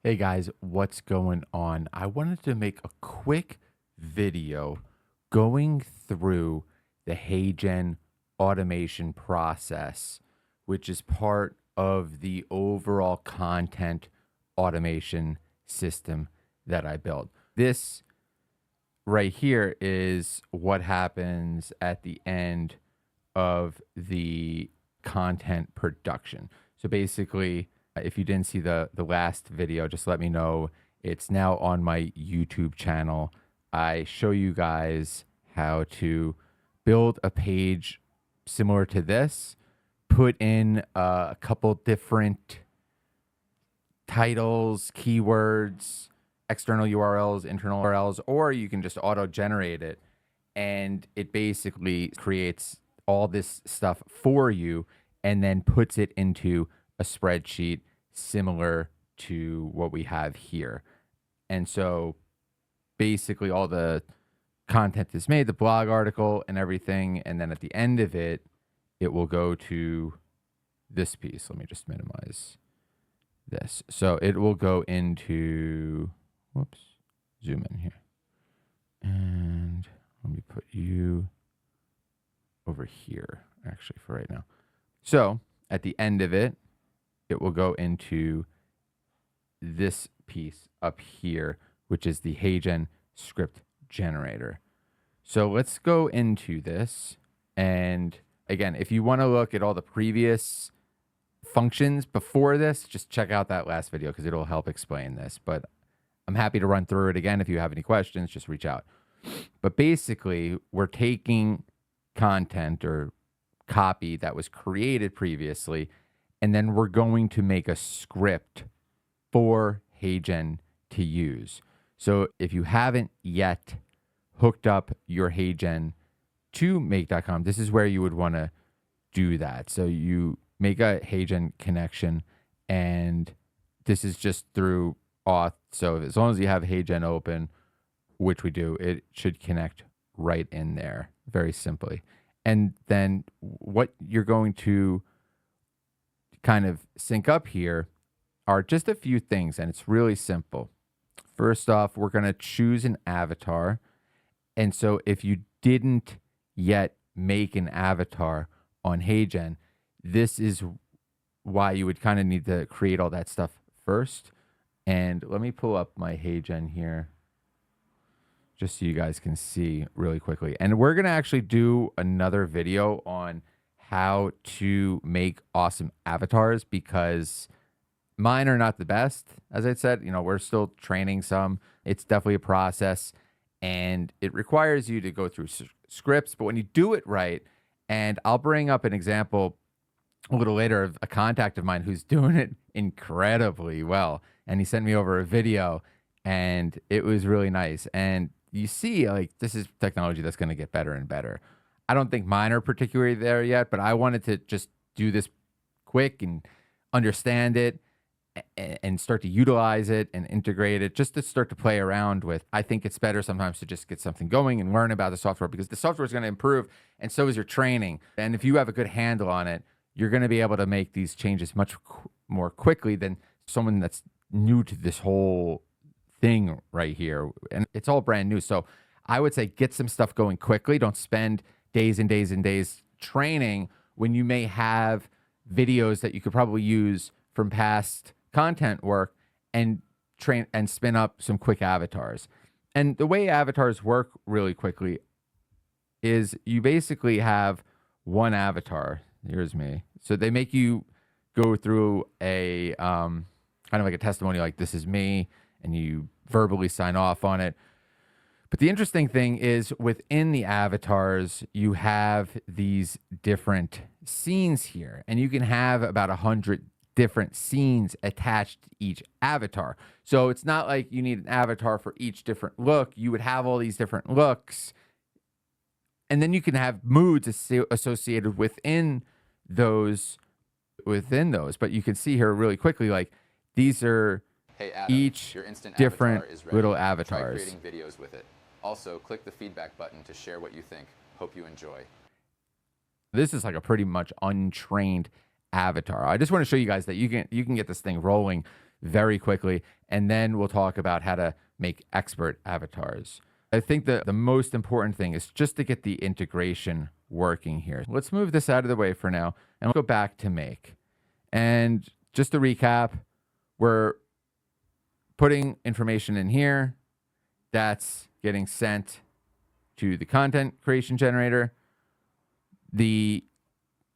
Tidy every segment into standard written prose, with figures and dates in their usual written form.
Hey guys, what's going on? I wanted to make a quick video going through the HeyGen automation process, which is part of the overall content automation system that I built. This right here is what happens at the end of the content production. So basically, if you didn't see the last video, just let me know. It's now on my YouTube channel. I show you guys how to build a page similar to this, put in a couple different titles, keywords, external URLs, internal URLs, or you can just auto-generate it, and it basically creates all this stuff for you and then puts it into a spreadsheet similar to what we have here. And so basically all the content is made, the blog article and everything, and then at the end of it, it will go to this piece. Let me just minimize this. So it will go into, whoops, zoom in here. And let me put you over here, actually, for right now. So at the end of it, it will go into this piece up here, which is the HeyGen script generator. So let's go into this. And again, if you want to look at all the previous functions before this, just check out that last video because it'll help explain this. But I'm happy to run through it again. If you have any questions, just reach out. But basically, we're taking content or copy that was created previously, and then we're going to make a script for HeyGen to use. So if you haven't yet hooked up your HeyGen to make.com, this is where you would want to do that. So you make a HeyGen connection, and this is just through auth. So as long as you have HeyGen open, which we do, it should connect right in there very simply. And then what you're going to kind of sync up here are just a few things, and it's really simple. First off, we're going to choose an avatar. And so if you didn't yet make an avatar on HeyGen, this is why you would kind of need to create all that stuff first. And let me pull up my HeyGen here just so you guys can see really quickly. And we're going to actually do another video on how to make awesome avatars because mine are not the best. As I said, we're still training some. It's definitely a process and it requires you to go through scripts. But when you do it right, and I'll bring up an example a little later of a contact of mine who's doing it incredibly well. And he sent me over a video and it was really nice. And you see, like, this is technology that's going to get better and better. I don't think mine are particularly there yet, but I wanted to just do this quick and understand it and start to utilize it and integrate it just to start to play around with. I think it's better sometimes to just get something going and learn about the software because the software is going to improve and so is your training. And if you have a good handle on it, you're going to be able to make these changes much more quickly than someone that's new to this whole thing right here. And it's all brand new. So I would say get some stuff going quickly. Don't spend days and days and days training when you may have videos that you could probably use from past content work and train and spin up some quick avatars. And the way avatars work really quickly is you basically have one avatar. Here's me. So they make you go through a kind of like a testimony, like this is me, and you verbally sign off on it. But the interesting thing is within the avatars, you have these different scenes here, and you can have about 100 different scenes attached to each avatar. So it's not like you need an avatar for each different look. You would have all these different looks, and then you can have moods associated within those. But you can see here really quickly, like these are Hey Adam, each your instant different avatar is ready. little Try avatars. creating videos with it. Also, click the feedback button to share what you think. Hope you enjoy. This is like a pretty much untrained avatar. I just want to show you guys that you can get this thing rolling very quickly. And then we'll talk about how to make expert avatars. I think the most important thing is just to get the integration working here. Let's move this out of the way for now and go back to make. And just to recap, we're putting information in here that's getting sent to the content creation generator. The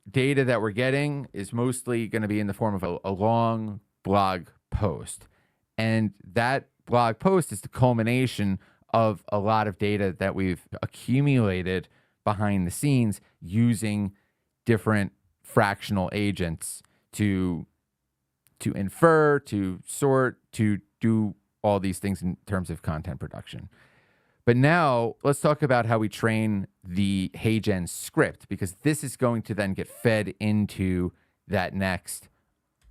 data that we're getting is mostly going to be in the form of a long blog post. And that blog post is the culmination of a lot of data that we've accumulated behind the scenes using different fractional agents to infer, to sort, to do all these things in terms of content production. But now let's talk about how we train the HeyGen script, because this is going to then get fed into that next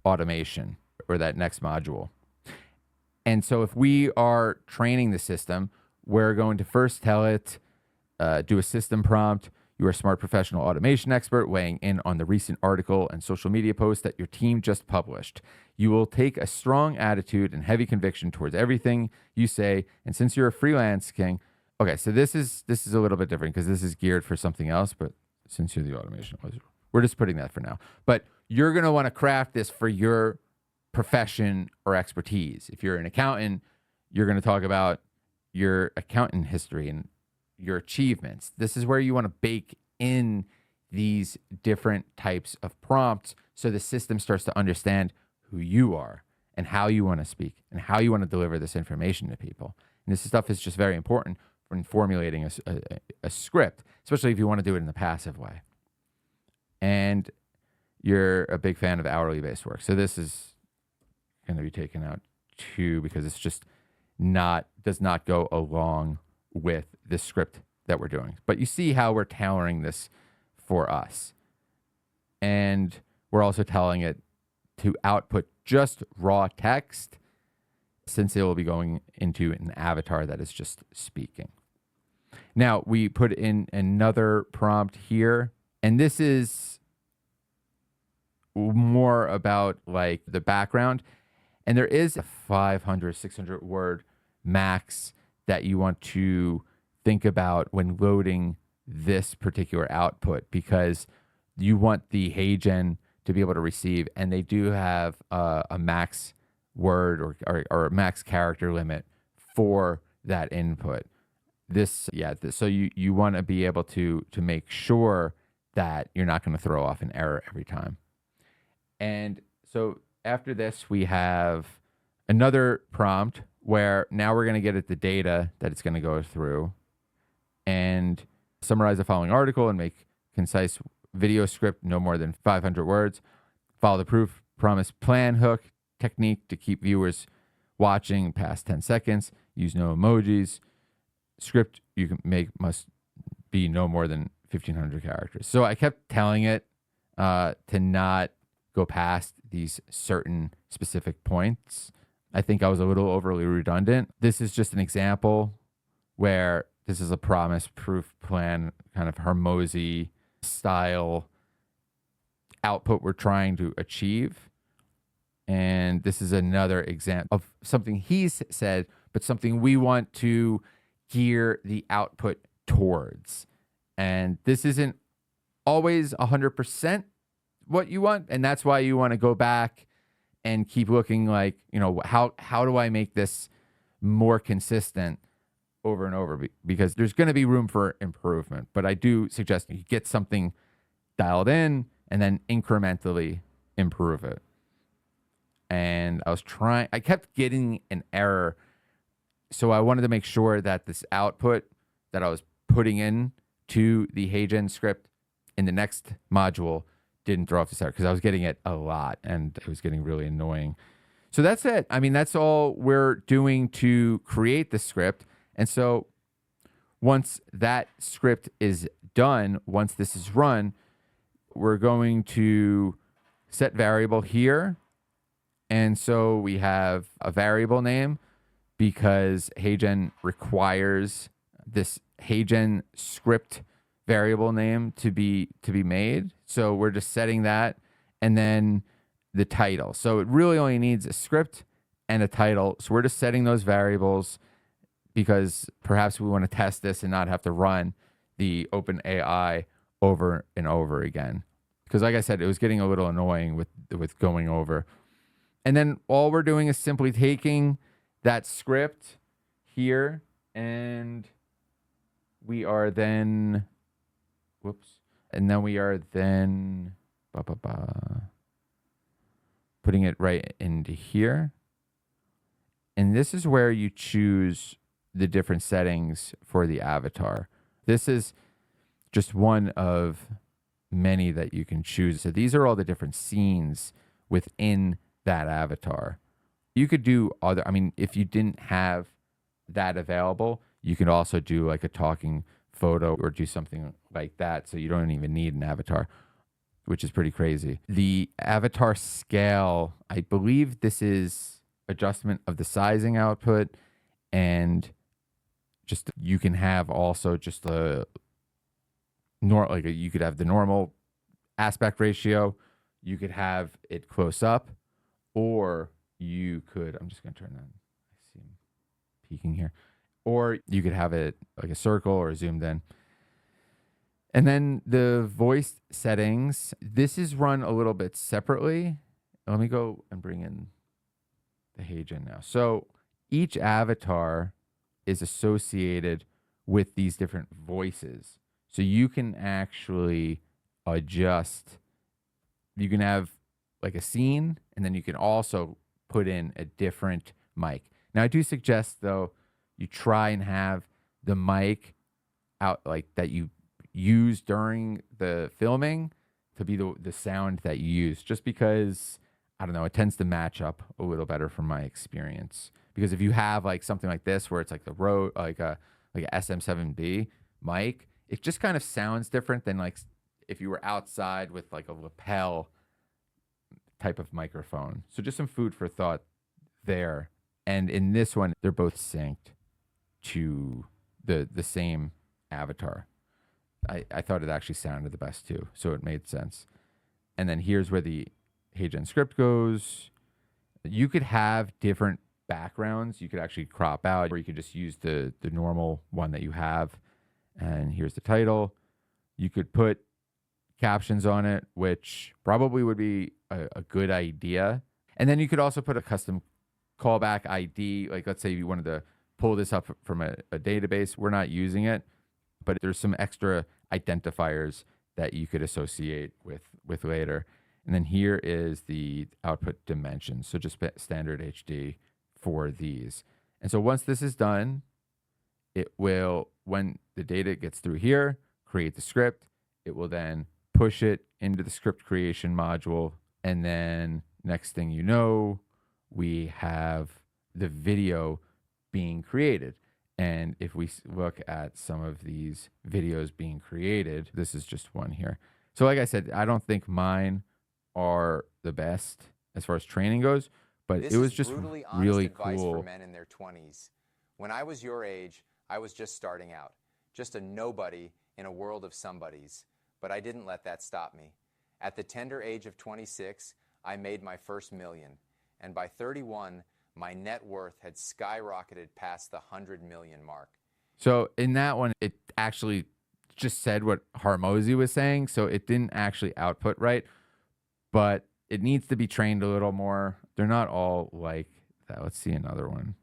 automation or that next module. And so if we are training the system, we're going to first tell it, do a system prompt. You are a smart professional automation expert weighing in on the recent article and social media post that your team just published. You will take a strong attitude and heavy conviction towards everything you say. And since you're a freelance king, okay, so this is a little bit different because this is geared for something else. But since you're the automation wizard, we're just putting that for now. But you're going to want to craft this for your profession or expertise. If you're an accountant, you're going to talk about your accountant history and your achievements. This is where you want to bake in these different types of prompts so the system starts to understand who you are and how you want to speak and how you want to deliver this information to people. And this stuff is just very important when formulating a script, especially if you want to do it in the passive way. And you're a big fan of hourly based work. So this is going to be taken out too, because it's just does not go along with the script that we're doing. But you see how we're tailoring this for us. And we're also telling it to output just raw text, since it will be going into an avatar that is just speaking. Now, we put in another prompt here, and this is more about like the background. And there is a 500, 600 word max that you want to think about when loading this particular output, because you want the HeyGen to be able to receive, and they do have a max word or a max character limit for that input. So you want to be able to make sure that you're not going to throw off an error every time. And so after this, we have another prompt where now we're going to get at the data that it's going to go through and summarize the following article and make concise video script no more than 500 words. Follow the proof, promise, plan, hook, technique to keep viewers watching past 10 seconds. Use no emojis. Script you can make must be no more than 1,500 characters. So I kept telling it to not go past these certain specific points. I think I was a little overly redundant. This is just an example where this is a promise, proof, plan, kind of Hormozy style output we're trying to achieve. And this is another example of something he's said, but something we want to gear the output towards. And this isn't always 100% what you want. And that's why you want to go back and keep looking like, how do I make this more consistent over and over? Because there's going to be room for improvement. But I do suggest you get something dialed in and then incrementally improve it. And I kept getting an error. So I wanted to make sure that this output that I was putting in to the HeyGen script in the next module didn't throw off this error, because I was getting it a lot and it was getting really annoying. So that's it. I mean, that's all we're doing to create the script. And so once that script is done, once this is run, we're going to set variable here. And so we have a variable name because HeyGen requires this HeyGen script variable name to be made. So we're just setting that, and then the title. So it really only needs a script and a title. So we're just setting those variables because perhaps we want to test this and not have to run the OpenAI over and over again. Because like I said, it was getting a little annoying with going over. And then all we're doing is simply taking that script here, and we are then, and then we are then putting it right into here. And this is where you choose the different settings for the avatar. This is just one of many that you can choose. So these are all the different scenes within that avatar. You could do other, I mean, if you didn't have that available, you can also do like a talking photo or do something like that. So you don't even need an avatar, which is pretty crazy. The avatar scale, I believe this is adjustment of the sizing output, and just you can have also just a you could have the normal aspect ratio, you could have it close up, or you could, I'm just going to turn that, I see him peeking here, or you could have it like a circle or zoomed in. And then the voice settings, this is run a little bit separately. Let me go and bring in the HeyGen now. So each avatar is associated with these different voices. So you can actually adjust, you can have like a scene, and then you can also put in a different mic. Now I do suggest though, you try and have the mic out like that you use during the filming to be the sound that you use, just because I don't know, it tends to match up a little better from my experience. Because if you have like something like this where it's like the Rode, like a SM7B mic, it just kind of sounds different than like if you were outside with like a lapel type of microphone. So just some food for thought there. And in this one, they're both synced to the same avatar. I thought it actually sounded the best too, so it made sense. And then here's where the HeyGen script goes. You could have different backgrounds. You could actually crop out, or you could just use the normal one that you have. And here's the title. You could put captions on it, which probably would be a good idea. And then you could also put a custom callback ID. Like let's say you wanted to pull this up from a database. We're not using it, but there's some extra identifiers that you could associate with later. And then here is the output dimensions. So just standard HD for these. And so once this is done, it will, when the data gets through here, create the script. It will then push it into the script creation module. And then next thing you know, we have the video being created. And if we look at some of these videos being created, this is just one here. So like I said, I don't think mine are the best as far as training goes, but it was just brutally really honest advice cool. for men in their 20s. When I was your age, I was just starting out, just a nobody in a world of somebodies, but I didn't let that stop me. At the tender age of 26, I made my first million, and by 31, my net worth had skyrocketed past the 100 million mark. So in that one, it actually just said what Harmozy was saying, so it didn't actually output right, but it needs to be trained a little more. They're not all like that. Let's see another one.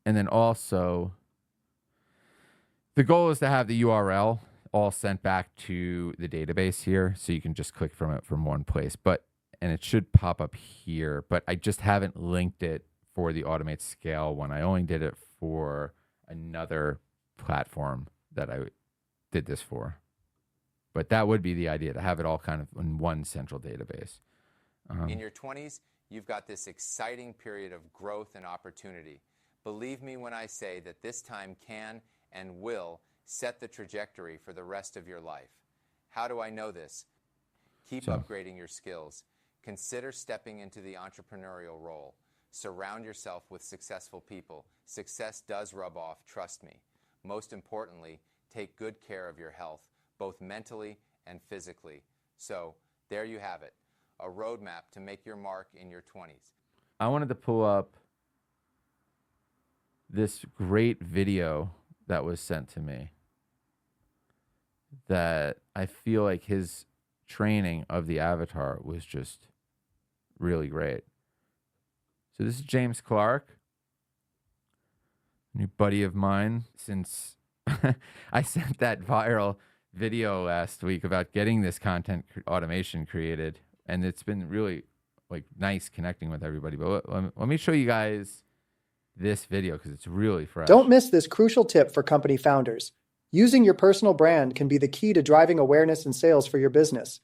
And then also, the goal is to have the URL all sent back to the database here, so you can just click from it from one place. And it should pop up here, but I just haven't linked it for the AutomateScale one. I only did it for another platform that I did this for. But that would be the idea, to have it all kind of in one central database. In your 20s, you've got this exciting period of growth and opportunity. Believe me when I say that this time can and will set the trajectory for the rest of your life. How do I know this? Keep upgrading your skills. Consider stepping into the entrepreneurial role. Surround yourself with successful people. Success does rub off, trust me. Most importantly, take good care of your health, both mentally and physically. So, there you have it. a roadmap to make your mark in your 20s. I wanted to pull up this great video that was sent to me that I feel like his training of the avatar was just really great. So this is James Clark, a new buddy of mine since I sent that viral video last week about getting this content automation created, and it's been really like nice connecting with everybody. But let me show you guys this video because it's really fresh. Don't miss this crucial tip for company founders. Using your personal brand can be the key to driving awareness and sales for your business.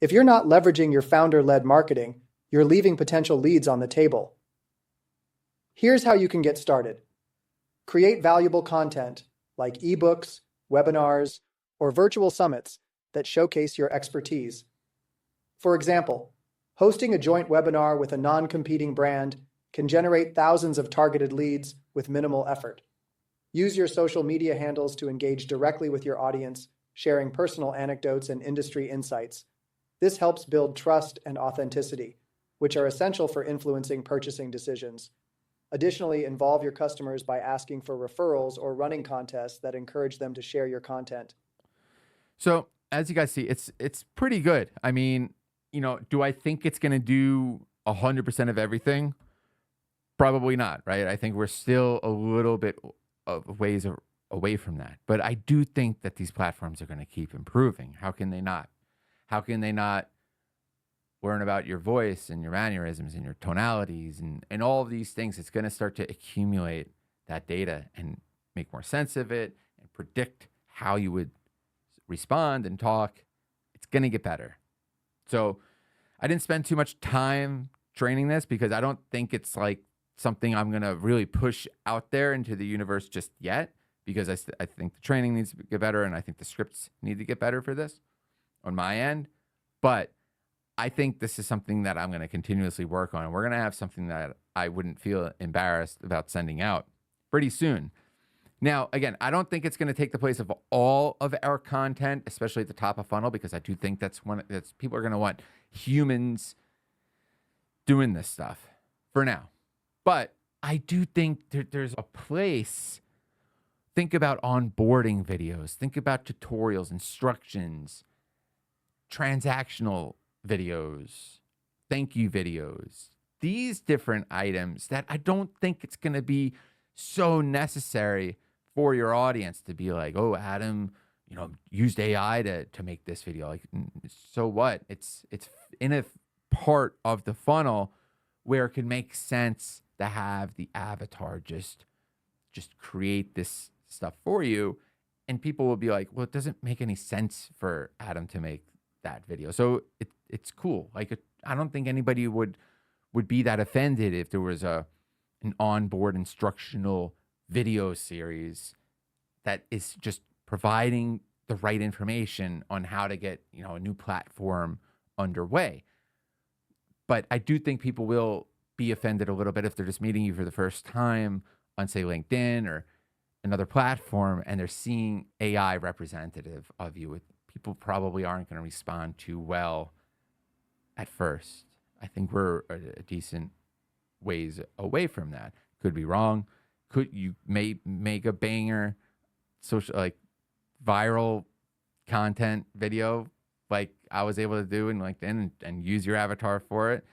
If you're not leveraging your founder-led marketing, you're leaving potential leads on the table. Here's how you can get started. Create valuable content like ebooks, webinars, or virtual summits that showcase your expertise. For example, hosting a joint webinar with a non-competing brand can generate thousands of targeted leads with minimal effort. Use your social media handles to engage directly with your audience, sharing personal anecdotes and industry insights. This helps build trust and authenticity, which are essential for influencing purchasing decisions. Additionally, involve your customers by asking for referrals or running contests that encourage them to share your content. So as you guys see, it's pretty good. I mean, do I think it's going to do 100% of everything? Probably not, right? I think we're still a little bit of ways away from that. But I do think that these platforms are going to keep improving. How can they not? How can they not learn about your voice and your mannerisms and your tonalities and all of these things? It's going to start to accumulate that data and make more sense of it and predict how you would respond and talk. It's going to get better. So I didn't spend too much time training this because I don't think it's like something I'm going to really push out there into the universe just yet, because I think the training needs to get better and I think the scripts need to get better for this on my end. But I think this is something that I'm going to continuously work on. We're going to have something that I wouldn't feel embarrassed about sending out pretty soon. Now, again, I don't think it's going to take the place of all of our content, especially at the top of funnel, because I do think that's people are going to want humans doing this stuff for now. But I do think there's a place. Think about onboarding videos. Think about tutorials, instructions, transactional videos, thank you videos. These different items that I don't think it's going to be so necessary for your audience to be like, oh, Adam, used AI to make this video. Like, so what? It's in a part of the funnel where it could make sense to have the avatar just create this stuff for you, and people will be like, well, it doesn't make any sense for Adam to make that video. So it's cool. Like, I don't think anybody would be that offended if there was an onboard instructional video series that is just providing the right information on how to get a new platform underway. But I do think people will be offended a little bit if they're just meeting you for the first time on, say, LinkedIn or another platform, and they're seeing AI representative of you. People probably aren't going to respond too well at first. I think we're a decent ways away from that. Could be wrong. You may make a banger social, like, viral content video like I was able to do in LinkedIn and use your avatar for it.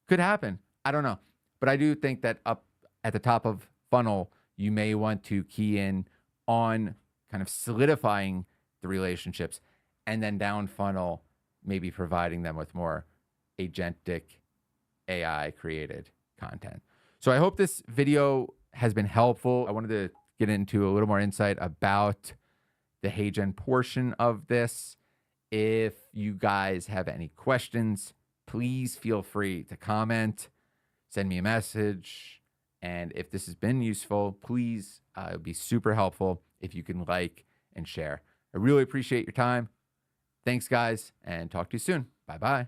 Could happen. I don't know. But I do think that up at the top of funnel, you may want to key in on kind of solidifying the relationships, and then down funnel, maybe providing them with more agentic AI created content. So I hope this video has been helpful. I wanted to get into a little more insight about the HeyGen portion of this. If you guys have any questions, please feel free to comment, send me a message. And if this has been useful, please, it would be super helpful if you can like and share. I really appreciate your time. Thanks, guys, and talk to you soon. Bye-bye.